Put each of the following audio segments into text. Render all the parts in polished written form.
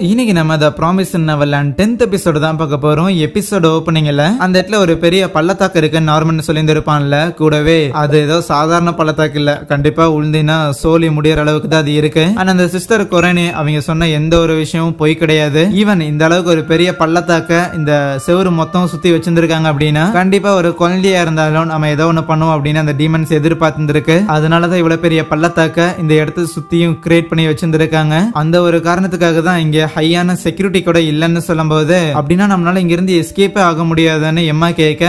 இன்னைக்கு நம்ம த promise Neverland 10th episode தான் பார்க்க போறோம். எபிசோட் ஓப்பனிங்ல அந்த இடத்துல ஒரு பெரிய பள்ளத்தாக்கு இருக்கு நார்மன் சொல்லியிருப்பான்ல, கூடவே அது ஏதோ சாதாரண பள்ளத்தாக்கு இல்ல, கண்டிப்பா உளுந்தினா சோலி முடியற அளவுக்கு தான் அது இருக்கு. ஆனா அந்த சிஸ்டர் கொரனே அவங்க சொன்ன எந்த ஒரு விஷயமும் பொய் கிடையாது. ஈவன் இந்த அளவுக்கு ஒரு பெரிய பள்ளத்தாக்க இந்த செவரு மொத்தம் சுத்தி வச்சிருக்காங்க அப்படின்னா கண்டிப்பா ஒரு குழந்தையா இருந்தாலும் நம்ம ஏதோ ஒண்ணு பண்ணுவோம் அப்படின்னு அந்த டீமன்ஸ் எதிர்பார்த்திருக்கு. அதனாலதான் இவ்வளவு பெரிய பள்ளத்தாக்க இந்த இடத்த சுத்தியும் கிரியேட் பண்ணி வச்சிருக்காங்க. அந்த ஒரு காரணத்துக்காக தான் இங்க ஹையான செக்யூரிட்டி கூட இல்லன்னு சொல்லும் போது அப்படின்னா நம்மளால இங்க இருந்து எஸ்கேப்பே ஆக முடியாதுன்னு எம்மா கேட்க,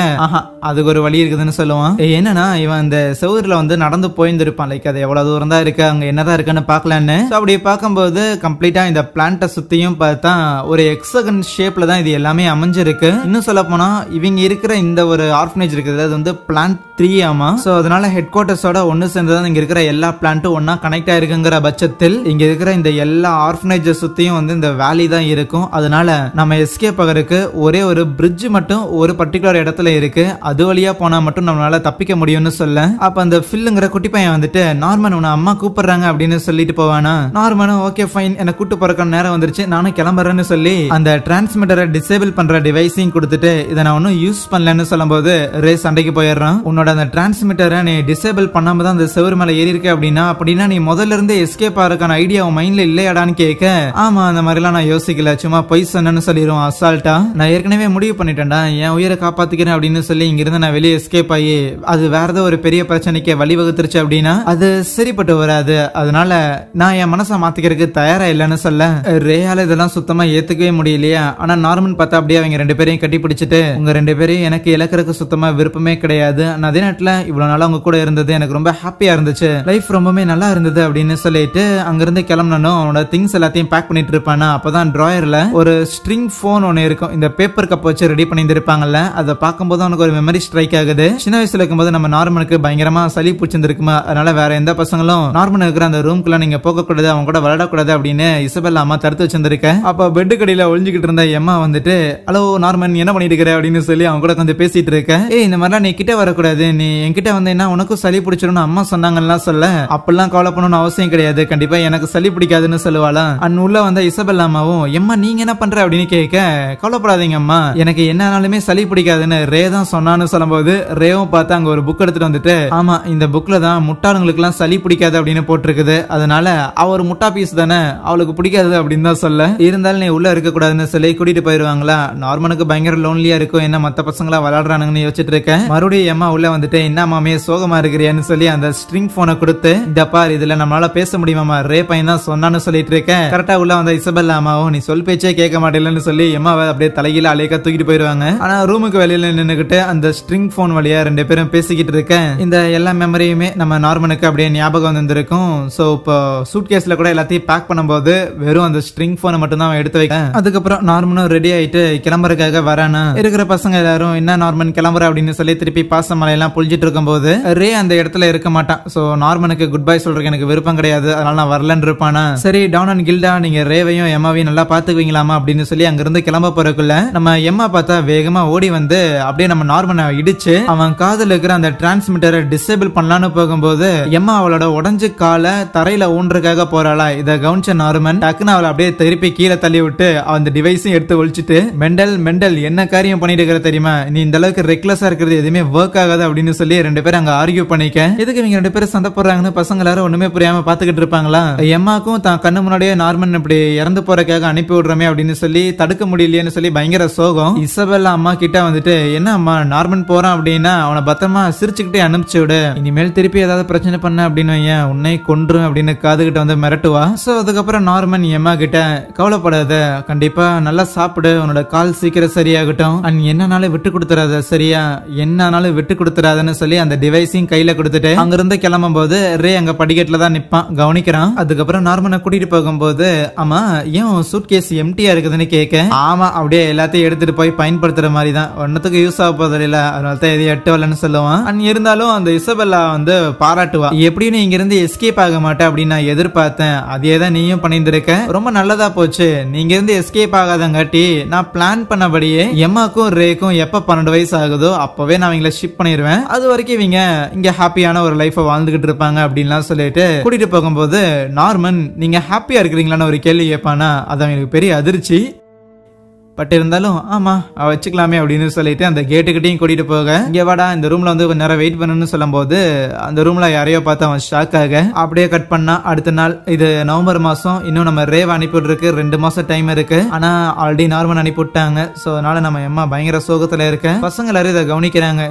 அதுக்கு ஒரு வழி இருக்குதுன்னு சொல்லுவான். என்னன்னா இவன் இந்த செவர்ல வந்து நடந்து போயிருந்திருப்பான், லைக் அது எவ்வளவு தூரம் தான் இருக்கு, அங்க என்னதான் இருக்குன்னு பாக்கலான்னு. அப்படி பார்க்கும்போது கம்ப்ளீட்டா இந்த பிளான்ட்டை சுத்தியும் பார்த்தா ஒரு எக்ஸகன் ஷேப்ல தான் இது எல்லாமே அமைஞ்சிருக்கு. இன்னும் சொல்ல போனா இவங்க இருக்கிற இந்த ஒரு ஆர்ஃபனேஜ் இருக்குது, அது வந்து பிளான்ட் 3 ஆமா. சோ அதனால ஹெட் குவார்டர்ஸோட ஒன்னு சேர்ந்துதான் இங்க இருக்கிற எல்லா பிளான்ட்டும் ஒன்னா கனெக்ட் ஆயிருக்குங்கிற பட்சத்தில் இங்க இருக்கிற இந்த எல்லா ஆர்ஃபனேஜ் சுத்தியும் வந்து இந்த வேலி தான் இருக்கும். அதனால நம்ம எஸ்கேப் ஆகிறதுக்கு ஒரே ஒரு பிரிட்ஜ் மட்டும் ஒரு பர்டிகுலர் இடத்துல இருக்கு, அது வழியா போனா மட்டும் நம்மளால தப்பிக்க முடியும்னு சொல்ல, அப்ப அந்த ஃபில்லுங்கிற குட்டி பையன் வந்துட்டு நார்மன் உன்னை அம்மா கூப்பிடுறாங்க அப்படின்னு சொல்லிட்டு போவானா. நார்மனும் ஓகே ஃபைன், என்ன கூட்டு போறக்கான நேரம் வந்துருச்சு, நானும் கிளம்புறேன்னு சொல்லி அந்த டிரான்ஸ்மிட்டரை டிசேபிள் பண்ற டிவைஸையும் கொடுத்துட்டு இதை நான் ஒன்னும் யூஸ் பண்ணலன்னு சொல்லும் போது ரே சண்டைக்கு போயிடுறான். உன்னோட அந்த டிரான்ஸ்மிட்டரை நீ டிசேபிள் பண்ணாம தான் அந்த செவரு மேல ஏறி இருக்க அப்படின்னா நீ முதல்ல இருந்தே எஸ்கேப் ஆகிறதுக்கான ஐடியா உன் மைண்ட்ல இல்லையாடான்னு கேட்க, ஆமா அந்த மாதிரிலாம் நான் யோசிக்கல, சும்மா பொய் சொன்னேன்னு சொல்லிடுவோம் அசால்ட்டா. நான் ஏற்கனவே முடிவு பண்ணிட்டேன்டா, என் உயிரை காப்பாத்திக்கிறேன் அப்படின்னு சொல்லி இங்கிருந்து நான் வெளியே எஸ்கேப் ஆகி அது வேற ஏதோ ஒரு பெரிய பிரச்சனைக்கு வழிவகுத்துருச்சு அப்படின்னா அது சரிப்பட்டு வராது. அதனால நான் என் மனசை மாத்திக்கிறதுக்கு தயாரா இல்லைன்னு சொல்ல, ரேயால இதெல்லாம் சுத்தமா ஏத்துக்கவே முடியலையா. ஆனா நார்மன் பார்த்தா அப்படியே அவங்க 2 பேரையும் கட்டி பிடிச்சிட்டு, உங்க 2 பேரையும் எனக்கு இழக்கிறதுக்கு சுத்தமா விருப்பமே கிடையாது, அதே நேரத்துல இவ்வளவு நாளா உங்க கூட இருந்தது எனக்கு ரொம்ப ஹாப்பியா இருந்துச்சு, லைஃப் ரொம்பவே நல்லா இருந்தது அப்படின்னு சொல்லிட்டு அங்கிருந்து கிளம்பணும். அவனோட திங்ஸ் எல்லாத்தையும் பேக் பண்ணிட்டு இருப்பானா. அப்பதான் டிராயர்ல ஒரு ஸ்ட்ரிங் போன் ஒன்னு இருக்கும், இந்த பேப்பர் கப் வச்சு ரெடி பண்ணி இருப்பாங்கல்ல, அதை பார்க்கும்போது அவனுக்கு ஒரு மெமரி ஸ்ட்ரைக் ஆகுது. சின்ன வயசுல இருக்கும்போது நம்ம நார்மனுக்கு பயங்கரமா சளி பிடிச்சிருக்குமா, அதனால வேற எந்த பசங்களும் நார்மன் இருக்கிற அந்த ரூம்குள்ள நீங்க போக கூடாது, அவங்க கூட விளையாடக்கூடாது அப்படின்னு இசபெல்லா அம்மா தடுத்து வச்சிருந்திருக்க. அப்ப பெட்டு கடியில ஒளிஞ்சுக்கிட்டு இருந்த எம்மா வந்துட்டு, ஹலோ நார்மன் என்ன பண்ணிட்டு இருக்கிற அப்படின்னு சொல்லி அவங்க கூட கொஞ்சம் பேசிட்டு இருக்க. இந்த மாதிரிலாம் நீ கிட்ட வரக்கூடாது, நீ என்கிட்ட வந்து என்ன உனக்கும் சளி பிடிச்சிடும் அம்மா சொன்னாங்கலாம் சொல்ல, அப்படிலாம் கவலை பண்ணணும்னு அவசியம் கிடையாது, கண்டிப்பா எனக்கு சளி பிடிக்காதுன்னு சொல்லுவாளா. அண்ட் உள்ள வந்த இசபெல்லா அம்மாவும், எம்மா நீங்க என்ன பண்ற அப்படின்னு கேட்க, கவலைப்படாதீங்க அம்மா எனக்கு என்னனாலுமே சளி பிடிக்காதுன்னு ரே தான் சொன்னான்னு சொல்லும் போது ரேவும் பார்த்து அங்க ஒரு புக் எடுத்துட்டு வந்துட்டு, ஆமா இந்த புக்ல தான் முட்டாளுங்களுக்கு எல்லாம் சளி பிடிக்காது அப்படின்னு போட்டிருக்குது, அதனால அவர் முட்டா பீஸ் தானே அவளுக்கு பிடிக்காது அப்படின்னு தான் சொல்ல, இருந்தாலும் நீ உள்ள இருக்க கூடாதுன்னு சொல்லி கூட்டிட்டு போயிருவாங்களா. நார்மனுக்கு பயங்கர லோன்லியா இருக்கும், என்ன மத்த பசங்களா விளையாடுறானுங்கன்னு யோசிச்சுட்டு இருக்கேன். மறுபடியும் எம்மா உள்ள வந்துட்டு, என்ன மாமே சோகமா இருக்கிறியான்னு சொல்லி அந்த ஸ்ட்ரிங் போனை கொடுத்து, இந்த பார் இதுல நம்மளால பேச முடியுமாமா, ரே பையன் தான் சொன்னான்னு சொல்லிட்டு இருக்கேன். கரெக்டா உள்ள வந்த இசபெல்லா அம்மாவும், நீ சொல் பேச்சே கேட்க மாட்டேன்னு சொல்லி எம்மாவை அப்படியே தலையில அலைக்க தூக்கிட்டு போயிருவாங்க. ஆனா ரூமுக்கு வெளியில நின்னுகிட்டு அந்த ஸ்ட்ரிங் போன் வழியா 2 பேரும் பேசிக்கிட்டு இருக்கேன். இந்த எல்லா மெமரியுமே நம்ம நார்மனுக்கு அப்படியே ஞாபகம் வந்திருக்கும். சோ இப்போ சூட் கேஸ்ல கூட எல்லாத்தையும் பேக் பண்ணும்போது வெறும் அந்த ஸ்ட்ரிங் போனை மட்டும் தான் எடுத்து வைக்க. அதுக்கப்புறம் நார்மனும் ரெடி ஆயிட்டு கிளம்புறதுக்காக வரானா. இருக்கிற பசங்க எல்லாரும் என்ன நார்மன் கிளம்புற அப்படின்னு சொல்லி திருப்பி பாசமலையெல்லாம் புளிஞ்சிட்டு இருக்கும் போது ரே அந்த இடத்துல இருக்க மாட்டான். சோ நார்மனுக்கு குட் பை சொல்றதுக்கு எனக்கு விருப்பம் கிடையாது, அதனால நான் வரலன்னு இருப்பானா. சரி டவுன் அண்ட் கில்டா நீங்க ரேவையும் எம்மாவையும் நல்லா பாத்துக்குவீங்களாமா அப்படின்னு சொல்லி அங்கிருந்து கிளம்ப போறதுக்குள்ள நம்ம எம்மா பார்த்தா வேகமா ஓடி வந்து அப்படியே நம்ம நார்மனை இடிச்சு அவன் காதுல இருக்கிற அந்த டிரான்ஸ்மிட்டரை டிசேபிள் பண்ணலான்னு போகும்போது எம்மா அவளோட உடஞ்சு காலை தரையில ஊன்றதுக்காக போறாளா. இதை கவனிச்ச நார்மன் டக்குன்னு அவளை அப்படியே திருப்பி கீழே தள்ளி விட்டு அந்த டிவைஸையும் எடுத்து ஒழிச்சிட்டு, மெண்டல் என்ன காரியம் பண்ணிட்டு இருக்கிற தெரியுமா, நீ இந்த அளவுக்கு ரெக்லஸா இருக்கிறது எதுவுமே ஒர்க் ஆகாது அப்படின்னு சொல்லி 2 பேரும் அங்க ஆர்கியூ பண்ணிக்க. எதுக்கு இவங்க 2 பேரும் சண்டை போடுறாங்கன்னு பசங்க எல்லாரும் ஒண்ணுமே புரியாம பாத்துக்கிட்டு இருப்பாங்களா. எம்மாக்கும் தான் கண்ணு முன்னாடியே நார்மன் இப்படி இறந்து போறதுக்காக அனுப்பி விடுறமே அப்படின்னு சொல்லி தடுக்க முடியலையேன்னு சொல்லி பயங்கர சோகம். இசபெல்லா அம்மா கிட்ட வந்துட்டு, என்ன அம்மா நார்மன் போறான் அப்படின்னா அவனை பத்திரமா சிரிச்சுக்கிட்டே அனுப்பிச்சு விடு, இனிமேல் திருப்பி ஏதாவது பிரச்சனை பண்ண அப்படின்னு உன்னை கொன்று அப்படின்னு காதுகிட்ட வந்து மிரட்டுவா. சோ அதுக்கப்புறம் நார்மன் எம்மா கிட்ட, கவலைப்படாத கண்டிப்பா நல்லா சாப்பிடு, உன்னோட கால் சீக்கிரம் சரியாகட்டும், அண்ட் என்னனாலும் விட்டு கொடுத்துறாத சரியா, என்னனாலும் விட்டு கொடுத்துறாதுன்னு சொல்லி அந்த டிவைஸையும் கையில கொடுத்துட்டு அங்கிருந்து கிளம்பும் போது ரே அங்க படிக்கட்டுல தான் நிப்பான் கவனிக்கிறான். அதுக்கப்புறம் நார்மனை கூட்டிட்டு போகும்போது, ஆமா ஏன் சூட் கேஸ் எம்டியா இருக்குதுன்னு கேட்க, ஆமா அப்படியே எல்லாத்தையும் எடுத்துட்டு போய் பயன்படுத்துற மாதிரி தான், ஒன்னத்துக்கு யூஸ் ஆக போதில்ல, அதனால தான் எதையும் எட்டு வரலன்னு சொல்லுவான். அண்ட் இருந்தாலும் அந்த இசபெல்லா வந்து பாராட்டுவா, எப்படின்னு இங்க இருந்து எஸ்கேப் ஆக மாட்டேன் அப்படின்னு நான் எதிர்பார்த்தேன், அதே தான் நீயும் பண்ணிருக்க, ரொம்ப நல்லதா போச்சு, நீங்க இருந்து எஸ்கேப் ஆகாதங்காட்டி நான் பிளான் பண்ணபடியே எம்மாக்கும் ரேக்கும் எப்ப 12 வயசு ஆகுதோ அப்பவே நான் இவங்களை ஷிப் பண்ணிடுவேன், அது வரைக்கும் இவங்க இங்க ஹாப்பியான ஒரு லைஃபை வாழ்ந்துகிட்டு இருப்பாங்க அப்படின்லாம் சொல்லிட்டு கூட்டிட்டு போகும்போது நார்மன் நீங்க ஹாப்பியா இருக்கிறீங்களான்னு ஒரு கேள்வி கேட்பான். ஆனா அது அவங்களுக்கு பெரிய அதிர்ச்சி. பட் இருந்தாலும் ஆமா வச்சுக்கலாமே அப்படின்னு சொல்லிட்டு அந்த கேட்டுக்கிட்டையும் கூட்டிட்டு போக, இங்க வாடா இந்த ரூம்ல வந்து கொஞ்ச நேரம் வெயிட் பண்ணணும்னு சொல்லும் போது அந்த ரூம்ல யாரையோ பார்த்து அவன் ஷாக் ஆக அப்படியே கட் பண்ணா. அடுத்த நாள் இது நவம்பர் மாசம், இன்னும் நம்ம ரேவ் அனுப்பிவிட்ருக்கு 2 மாசம் டைம் இருக்கு. ஆனா ஆல்ரெடி நார்மல் அனுப்பிவிட்டாங்க. சோ அதனால நம்ம எம்மா பயங்கர சோகத்துல இருக்க. பசங்க எல்லாரும் இதை கவனிக்கிறாங்க.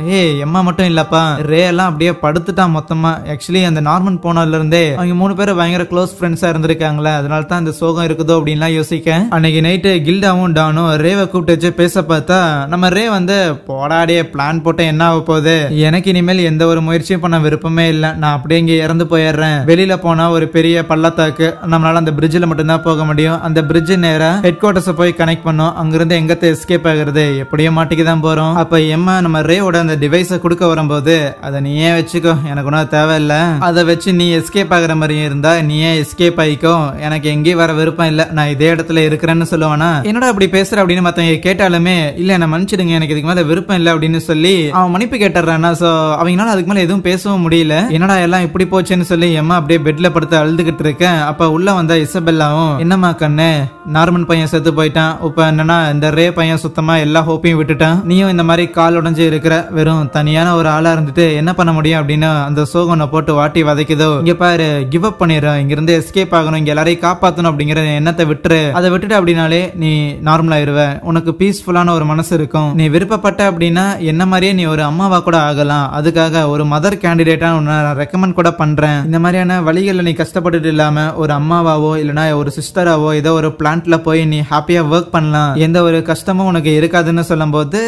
எம்மா மட்டும் இல்லப்பா, ரே எல்லாம் அப்படியே படுத்துட்டான் மொத்தமா. ஆக்சுவலி அந்த நார்மன் போனதுல இருந்தே அவங்க 3 பேரும் பயங்கர க்ளோஸ் ஃப்ரெண்ட்ஸா இருந்திருக்காங்களே, அதனால தான் இந்த சோகம் இருக்குதோ அப்படின்லாம் யோசிக்க. அன்னைக்கு நைட்டு கில்டாவும் டானும் ரேவை கூப்பிட்டு வச்சு பேச பார்த்தா நம்ம ரே வந்து போடாடியே பிளான் போட்ட என்ன ஆக போகுது, எனக்கு இனிமேல் எந்த ஒரு முயற்சியும் பண்ண விருப்பமே இல்லை, நான் அப்படியே இங்க இறந்து போயிடுறேன். வெளியில போனா ஒரு பெரிய பள்ளத்தாக்கு, நம்மளால அந்த பிரிட்ஜில் மட்டும்தான் போக முடியும். அந்த பிரிட்ஜ் நேரா ஹெட் குவார்டர்ஸ் போய் கனெக்ட் பண்ணோம். அங்கிருந்து எங்கத்த எஸ்கேப் ஆகுறது, எப்படியோ மாட்டிக்கு தான் போறோம். அப்ப எம்மா நம்ம ரேவோட அந்த டிவைஸை கொடுக்க வரும்போது அதை நீயே வச்சுக்கோ, எனக்கு ஒன்றும் தேவையில்லை, அதை வச்சு நீ எஸ்கேப் ஆகுற மாதிரி இருந்தா நீயே எஸ்கேப் ஆயிக்கோ, எனக்கு எங்கேயும் வர விருப்பம் இல்லை, நான் இதே இடத்துல இருக்கிறேன்னு சொல்லுவானா. என்னடா அப்படி பேசுற அப்படின்னு மத்தவங்க கேட்டாலுமே இல்ல என்ன மன்னிச்சிடுங்க, எனக்கு இதுக்கு மேல விருப்பம் இல்லை அப்படின்னு சொல்லி அவன் மன்னிப்பு கேட்டுறானா. சோ அவங்களால அதுக்கு மேல எதுவும் பேசவும் முடியல. என்னடா எல்லாம் இப்படி போச்சுன்னு சொல்லி எம்மா அப்படியே பெட்ல படுத்து அழுதுகிட்டு இருக்கேன். அப்ப உள்ள வந்த இசபெல்லாவும், என்னம்மா கண்ணு, நார்மன் பையன் செத்து போயிட்டான், இப்ப என்னன்னா இந்த ரே பையன் சுத்தமா எல்லா ஹோப்பையும் விட்டுட்டான், நீயும் இந்த மாதிரி கால் உடஞ்சு இருக்கிற வெறும் தனியான ஒரு ஆளா இருந்துட்டு என்ன பண்ண முடியும் அப்படின்னு அந்த சோகனை போட்டு வாட்டி வதைக்குதோ. இங்க பாரு, கிவ் அப் பண்ணிடுறோம், இங்க இருந்து எஸ்கேப் ஆகணும், இங்க எல்லாரையும் காப்பாத்தணும் அப்படிங்கிற எண்ணத்தை விட்டுரு, அதை விட்டுட்டு அப்படின்னாலே நீ நார்மல் ஆயிருவ, உனக்கு பீஸ்ஃபுல்லான ஒரு மனசு இருக்கும், நீ விருப்பப்பட்ட அப்படின்னா என்ன மாதிரியே நீ ஒரு அம்மாவா கூட ஆகலாம், அதுக்காக ஒரு மதர் கேண்டிடேட்டா உன்னை ரெக்கமெண்ட் கூட பண்றேன், இந்த மாதிரியான வழிகள்ல நீ கஷ்டப்பட்டுட்டு இல்லாம ஒரு அம்மாவாவோ இல்லனா ஒரு சிஸ்டராவோ ஏதோ ஒரு பிளான்ட்ல போய் நீ ஹாப்பியா ஒர்க் பண்ணலாம், எந்த ஒரு கஷ்டமும் உனக்கு இருக்காதுன்னு சொல்லும் போது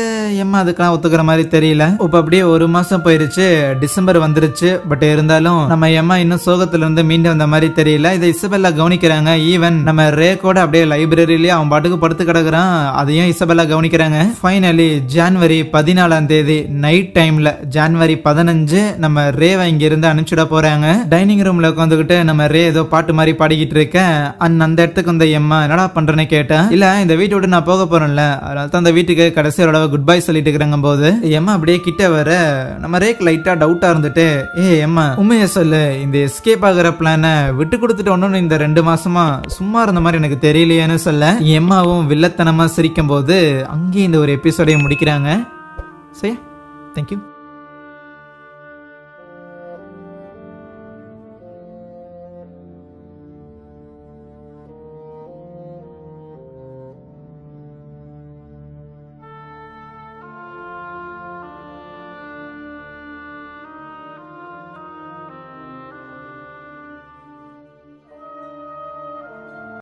எம்மா அதுக்கெல்லாம் ஒத்துக்கிற மாதிரி தெரியல. இப்ப அப்படியே 1 மாசம் போயிருச்சு, டிசம்பர் வந்துருச்சு. பட் இருந்தாலும் நம்ம எம்மா இன்னும் சோகத்துல இருந்து மீண்டு வந்த மாதிரி தெரியல. இதை இசபெல்லா கவனிக்கிறாங்க. ஈவன் நம்ம ரே கூட அப்படியே லைப்ரரியிலேயே அவன் பாட்டுக்கு படுத்து கிடக்குறான், அதையும் இசபெல்லா கவனிக்கிறாங்க. ஃபைனலி ஜனவரி 14ஆம் தேதி நைட் டைம்ல, ஜனவரி 15 நம்ம ரேவை இங்க இருந்து அனுப்பிச்சுட போறாங்க. டைனிங் ரூம்ல உட்காந்துக்கிட்டு நம்ம ரே ஏதோ பாட்டு மாதிரி பாடிக்கிட்டு இருக்கேன். அந்த இடத்துக்கு வந்து எம்மா என்னடா பண்றேன்னு கேட்டேன். இல்ல இந்த வீட்டை விட்டு நான் போக போறேன்ல, அதனால தான் அந்த வீட்டுக்கு கடைசியோட குட் பை சொல்லிட்டு இருக்கிறாங்க போது எம்மா அப்படியே கிட்ட வர நம்ம ரேக் லைட்டா டவுட்டா இருந்துட்டு, எம்மா உண்மையை சொல்லு, இந்த எஸ்கேப் ஆகிற பிளான விட்டு கொடுத்துட்டு ஒன்னு இந்த 2 மாசமா சும்மா இருந்த மாதிரி எனக்கு தெரியலையேன்னு சொல்ல எம்மாவும் வில்லத்தனமா சிரிக்கும் போது அங்கேயும் இந்த ஒரு எபிசோடைய முடிக்கிறாங்க. சரி, தேங்க்யூ.